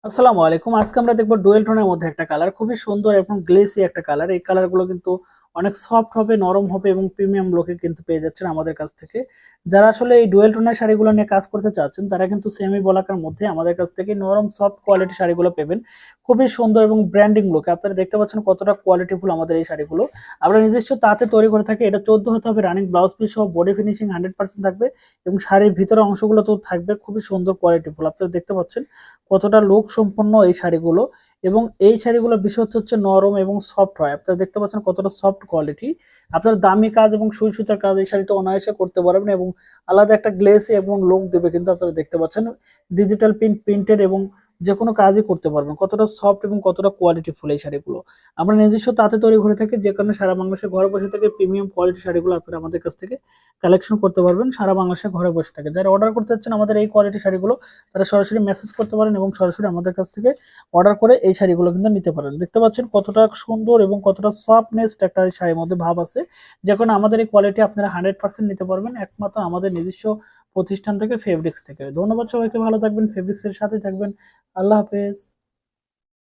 আসসালামু আলাইকুম। আজকে আমরা দেখবো ডুয়েল টোনের মধ্যে একটা কালার, খুবই সুন্দর এবং গ্লেসি একটা কালার। এই কালারগুলো কিন্তু অনেক সফট হবে, নরম হবে এবং প্রিমিয়াম লুকে কিন্তু পেয়ে যাচ্ছেন আমাদের কাছ থেকে। যারা আসলে এই ডুয়েল টোনের শাড়িগুলো নিয়ে কাজ করতে চাচ্ছেন তারা কিন্তু সেমি বলাকার মধ্যে আমাদের কাছ থেকে নরম সফট কোয়ালিটি শাড়িগুলো পাবেন, খুবই সুন্দর এবং ব্র্যান্ডিং লুকে। আপনারা দেখতে পাচ্ছেন কতটা কোয়ালিটিফুল আমাদের এই শাড়িগুলো। আমরা নিজস্ব তাঁতে তৈরি করে থাকি। এটা 14 হতে হবে, রানিং ব্লাউজ পিস সহ বডি ফিনিশিং 100% থাকবে এবং শাড়ির ভিতরে অংশগুলো তো থাকবে খুবই সুন্দর কোয়ালিটিফুল। আপনারা দেখতে পাচ্ছেন কতটা লুক সম্পন্ন এই শাড়িগুলো। এবং এই শাড়িগুলো বিশেষত হচ্ছে নরম এবং সফট হয়। আপনারা দেখতে পাচ্ছেন কতটা সফট কোয়ালিটি। আপনার দামি কাজ এবং সুই সুতার কাজ এই শাড়িতে অনায়াসে করতে পারবেন এবং আলাদা একটা গ্লেসি এবং লুক দেবে। কিন্তু আপনারা দেখতে পাচ্ছেন ডিজিটাল প্রিন্টেড এবং যে কোনো কাজই করতে পারবেন। কতটা সফট এবং কতটা কোয়ালিটি ফুল এই শাড়িগুলো। আমরা নিজস্ব তাঁতে তৈরি করে থাকি, যে কারণে সারা বাংলাদেশে ঘরে বসে থেকে প্রিমিয়াম কোয়ালিটি শাড়িগুলো আপনারা আমাদের কাছ থেকে কালেকশন করতে পারবেন সারা বাংলাদেশে ঘরে বসে থাকে। যারা অর্ডার করতে চাচ্ছেন আমাদের এই কোয়ালিটি শাড়িগুলো, তারা সরাসরি মেসেজ করতে পারেন এবং সরাসরি আমাদের কাছ থেকে অর্ডার করে এই শাড়িগুলো কিন্তু নিতে পারেন। দেখতে পাচ্ছেন কতটা সুন্দর এবং কতটা সফটনেস একটা শাড়ির মধ্যে ভাব আছে, যে কারণে আমাদের এই কোয়ালিটি আপনারা 100% নিতে পারবেন একমাত্র আমাদের নিজস্ব প্রতিষ্ঠান থেকে, ফেব্রিক্স থেকে। ধন্যবাদ সবাইকে, ভালো থাকবেন, ফেব্রিক্সের সাথে থাকবেন। আল্লাহ হাফেজ।